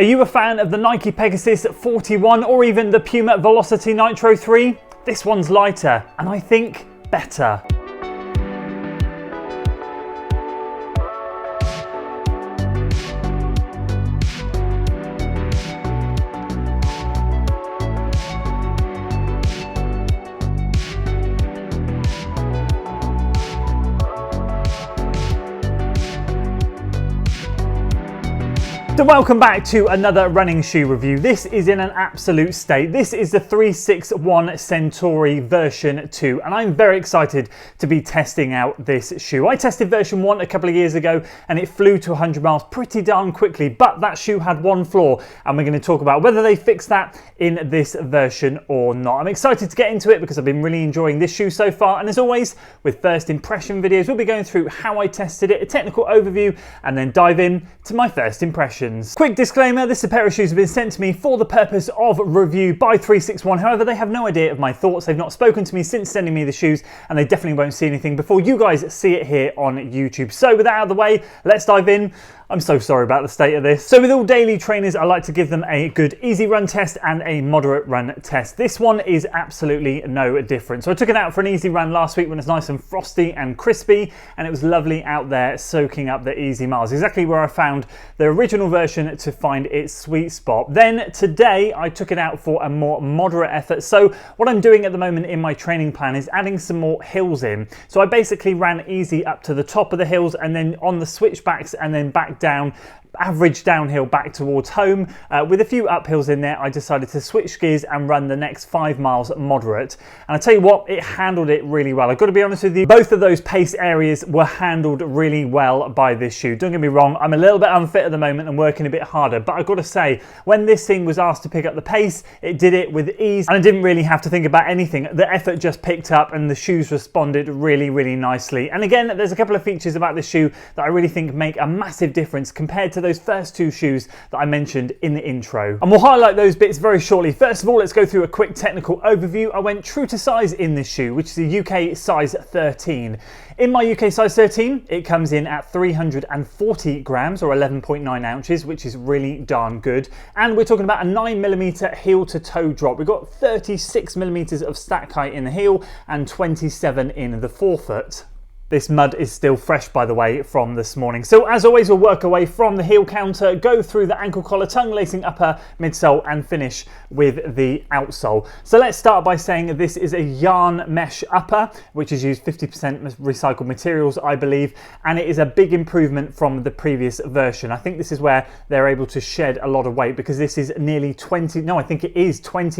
Are you a fan of the Nike Pegasus 41 or even the Puma Velocity Nitro 3? This one's lighter and I think better. So welcome back to another running shoe review. This is in an absolute state. This is the 361 Centauri version 2 and I'm very excited to be testing out this shoe. I tested version 1 a couple of years ago and it flew to 100 miles pretty darn quickly, but that shoe had one flaw and we're going to talk about whether they fixed that in this version or not. I'm excited to get into it because I've been really enjoying this shoe so far, and as always with first impression videos we'll be going through how I tested it, a technical overview, and then dive in to my first impressions. Quick disclaimer, this pair of shoes have been sent to me for the purpose of review by 361. However, they have no idea of my thoughts. They've not spoken to me since sending me the shoes, and they definitely won't see anything before you guys see it here on YouTube. So with that out of the way, let's dive in. I'm so sorry about the state of this. So with all daily trainers, I like to give them a good easy run test and a moderate run test. This one is absolutely no different. So I took it out for an easy run last week when it's nice and frosty and crispy, and it was lovely out there soaking up the easy miles. Exactly where I found the original version to find its sweet spot. Then today I took it out for a more moderate effort. So what I'm doing at the moment in my training plan is adding some more hills in. So I basically ran easy up to the top of the hills and then on the switchbacks and then back down, average downhill back towards home. With a few uphills in there, I decided to switch gears and run the next 5 miles moderate. And I tell you what, it handled it really well. I've got to be honest with you, both of those pace areas were handled really well by this shoe. Don't get me wrong, I'm a little bit unfit at the moment and working a bit harder, but I've got to say, when this thing was asked to pick up the pace, it did it with ease and I didn't really have to think about anything. The effort just picked up and the shoes responded really, really nicely. And again, there's a couple of features about this shoe that I really think make a massive difference compared to those first two shoes that I mentioned in the intro. And we'll highlight those bits very shortly. First of all, let's go through a quick technical overview. I went true to size in this shoe, which is a UK size 13. In my UK size 13, it comes in at 340 grams or 11.9 ounces, which is really darn good. And we're talking about a 9mm heel to toe drop. We've got 36mm of stack height in the heel and 27 in the forefoot. This mud is still fresh, by the way, from this morning. So as always, we'll work away from the heel counter, go through the ankle collar, tongue lacing upper, midsole, and finish with the outsole. So let's start by saying this is a yarn mesh upper, which has used 50% recycled materials, I believe, and it is a big improvement from the previous version. I think this is where they're able to shed a lot of weight because this is nearly 20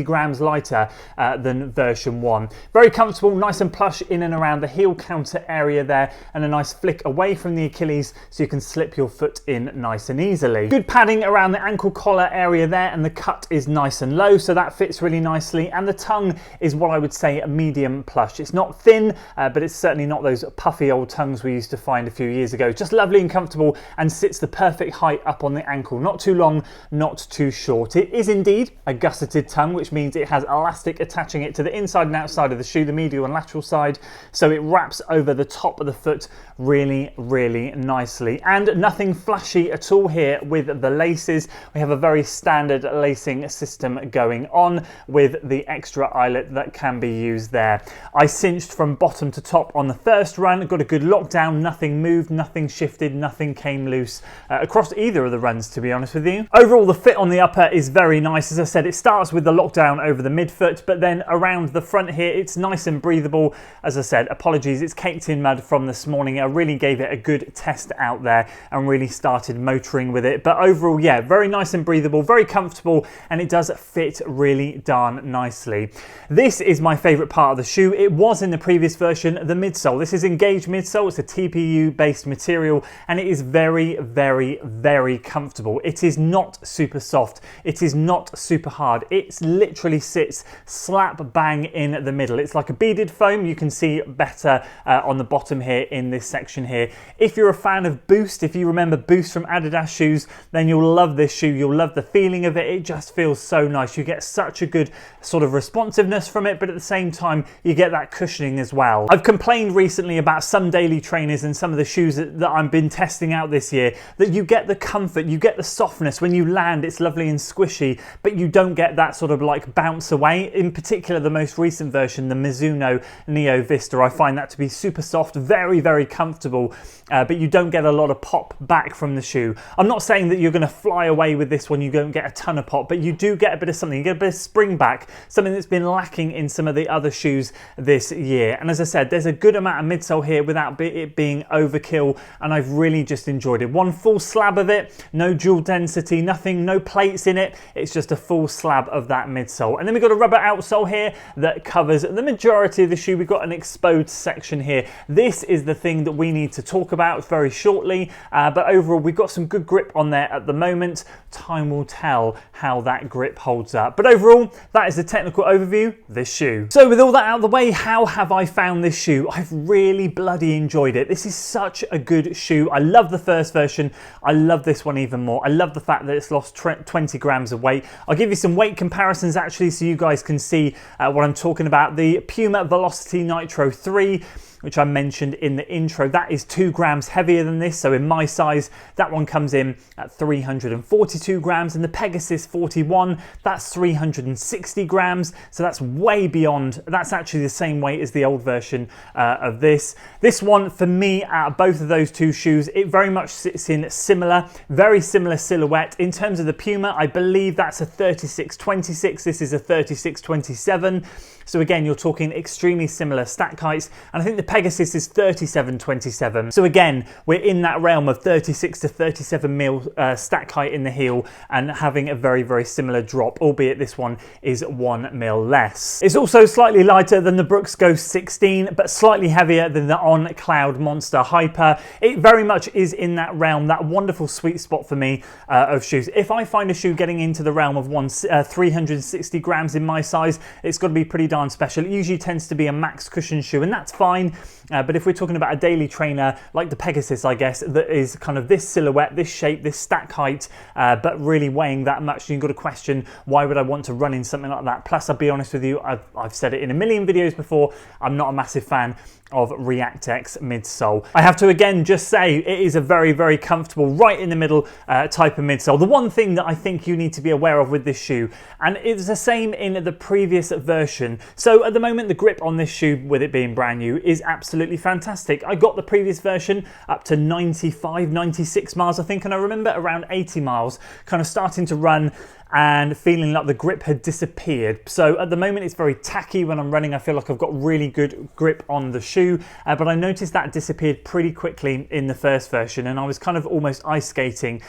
grams lighter than version 1. Very comfortable, nice and plush in and around the heel counter area there, and a nice flick away from the Achilles so you can slip your foot in nice and easily. Good padding around the ankle collar area there, and the cut is nice and low, so that fits really nicely, and the tongue is what I would say a medium plush. It's not thin, but it's certainly not those puffy old tongues we used to find a few years ago. Just lovely and comfortable and sits the perfect height up on the ankle. Not too long, not too short. It is indeed a gusseted tongue, which means it has elastic attaching it to the inside and outside of the shoe, the medial and lateral side, so it wraps over the top of the foot really, really nicely, and nothing flashy at all here with the laces. We have a very standard lacing system going on with the extra eyelet that can be used there. I cinched from bottom to top on the first run, got a good lockdown, nothing moved, nothing shifted, nothing came loose across either of the runs, to be honest with you. Overall, the fit on the upper is very nice. As I said, it starts with the lockdown over the midfoot, but then around the front here, it's nice and breathable. As I said, apologies, it's caked in mud from this morning. I really gave it a good test out there and really started motoring with it, but overall, yeah, very nice and breathable, very comfortable, and it does fit really darn nicely. This is my favorite part of the shoe. It was in the previous version, the midsole. This is engaged midsole. It's a TPU based material and it is very, very, very comfortable. It is not super soft. It is not super hard. It literally sits slap bang in the middle. It's like a beaded foam. You can see better on the bottom bottom here in this section here. If you're a fan of Boost, if you remember Boost from Adidas shoes, then you'll love this shoe. You'll love the feeling of it. It just feels so nice. You get such a good sort of responsiveness from it, but at the same time, you get that cushioning as well. I've complained recently about some daily trainers and some of the shoes that I've been testing out this year, that you get the comfort, you get the softness. When you land, it's lovely and squishy, but you don't get that sort of like bounce away. In particular, the most recent version, the Mizuno Neo Vista, I find that to be super soft, very, very comfortable, but you don't get a lot of pop back from the shoe. I'm not saying that you're going to fly away with this one, you don't get a ton of pop, but you do get a bit of something, you get a bit of spring back, something that's been lacking in some of the other shoes this year. And as I said, there's a good amount of midsole here without it being overkill, and I've really just enjoyed it. One full slab of it, no dual density, nothing, no plates in it, it's just a full slab of that midsole. And then we've got a rubber outsole here that covers the majority of the shoe. We've got an exposed section here. This is the thing that we need to talk about very shortly, but overall we've got some good grip on there at the moment. Time will tell how that grip holds up, but overall that is the technical overview of this shoe. So with all that out of the way, how have I found this shoe? I've really bloody enjoyed it. This is such a good shoe. I love the first version. I love this one even more. I love the fact that it's lost 20 grams of weight. I'll give you some weight comparisons actually so you guys can see what I'm talking about. The Puma Velocity Nitro 3, which I mentioned in the intro, that is 2 grams heavier than this. So in my size, that one comes in at 342 grams, and the Pegasus 41, that's 360 grams. So that's way beyond, that's actually the same weight as the old version of this. This one, for me, out of both of those two shoes, it very much sits in similar, very similar silhouette. In terms of the Puma, I believe that's a 36-26, this is a 36-27. So again, you're talking extremely similar stack heights, and I think the Pegasus is 37-27. So again, we're in that realm of 36 to 37 mil stack height in the heel and having a very, very similar drop, albeit this one is 1 mil less. It's also slightly lighter than the Brooks Ghost 16, but slightly heavier than the On Cloud Monster Hyper. It very much is in that realm, that wonderful sweet spot for me of shoes. If I find a shoe getting into the realm of 360 grams in my size, it's got to be pretty darn special. It usually tends to be a max cushion shoe, and that's fine. But if we're talking about a daily trainer like the Pegasus, I guess, that is kind of this silhouette, this shape, this stack height, but really weighing that much, you've got to question, why would I want to run in something like that? Plus, I'll be honest with you, I've said it in a million videos before, I'm not a massive fan of React-X midsole. I have to again just say it is a very, very comfortable, right in the middle type of midsole. The one thing that I think you need to be aware of with this shoe, and it's the same in the previous version. So at the moment, the grip on this shoe, with it being brand new, is absolutely fantastic. I got the previous version up to 95, 96 miles, I think, and I remember around 80 miles, kind of starting to run and feeling like the grip had disappeared. So at the moment it's very tacky when I'm running. I feel like I've got really good grip on the shoe, but I noticed that disappeared pretty quickly in the first version, and I was kind of almost ice skating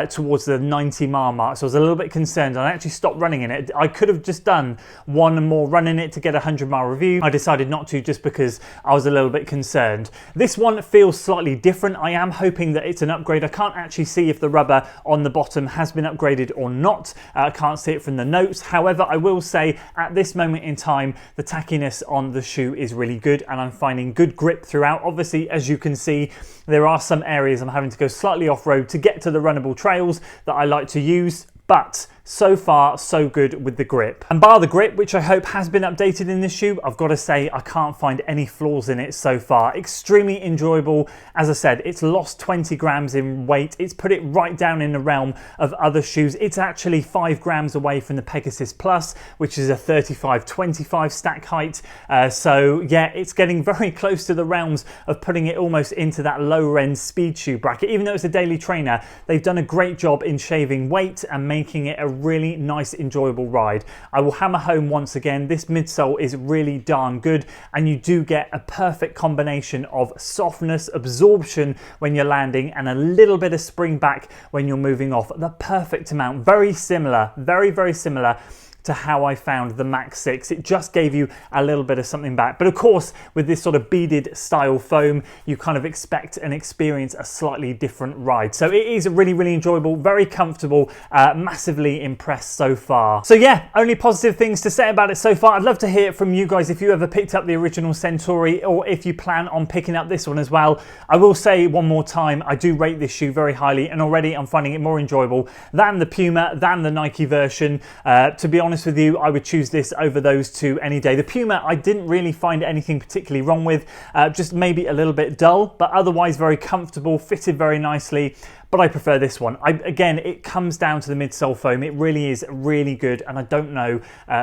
towards the 90 mile mark, so I was a little bit concerned. I actually stopped running in it. I could have just done one more run in it to get a 100-mile review. I decided not to, just because I was a little bit concerned. This one feels slightly different. I am hoping that it's an upgrade. I can't actually see if the rubber on the bottom has been upgraded or not. I can't see it from the notes. However, I will say at this moment in time, the tackiness on the shoe is really good, and I'm finding good grip throughout. Obviously, as you can see, there are some areas I'm having to go slightly off-road to get to the runnable trails that I like to use, but so far so good with the grip. And bar the grip, which I hope has been updated in this shoe, I've got to say I can't find any flaws in it so far. Extremely enjoyable. As I said, it's lost 20 grams in weight. It's put it right down in the realm of other shoes. It's actually 5 grams away from the Pegasus Plus, which is a 35-25 stack height. So yeah, it's getting very close to the realms of putting it almost into that lower end speed shoe bracket. Even though it's a daily trainer, they've done a great job in shaving weight and making it a really nice, enjoyable ride. I will hammer home once again, this midsole is really darn good, and you do get a perfect combination of softness, absorption when you're landing, and a little bit of spring back when you're moving off. The perfect amount. Very similar, very, very similar to how I found the Max 6. It just gave you a little bit of something back. But of course, with this sort of beaded style foam, you kind of expect and experience a slightly different ride. So it is really, really enjoyable, very comfortable, massively impressed so far. So yeah, only positive things to say about it so far. I'd love to hear from you guys if you ever picked up the original Centauri or if you plan on picking up this one as well. I will say one more time, I do rate this shoe very highly, and already I'm finding it more enjoyable than the Puma, than the Nike version. To be honest with you, I would choose this over those two any day. The Puma, I didn't really find anything particularly wrong with, just maybe a little bit dull, but otherwise very comfortable, fitted very nicely. But I prefer this one. Again, it comes down to the midsole foam. It really is really good, and I don't know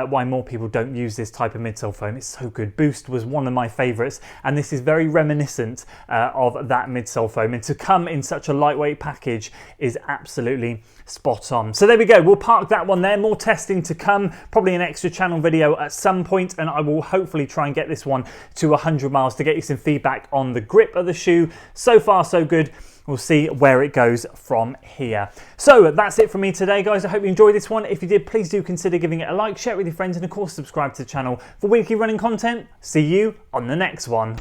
why more people don't use this type of midsole foam. It's so good. Boost was one of my favourites, and this is very reminiscent of that midsole foam. And to come in such a lightweight package is absolutely spot on. So there we go. We'll park that one there. More testing to come. Probably an extra channel video at some point, and I will hopefully try and get this one to 100 miles to get you some feedback on the grip of the shoe. So far, so good. We'll see where it goes from here. So that's it from me today, guys. I hope you enjoyed this one. If you did, please do consider giving it a like, share it with your friends, and of course, subscribe to the channel for weekly running content. See you on the next one.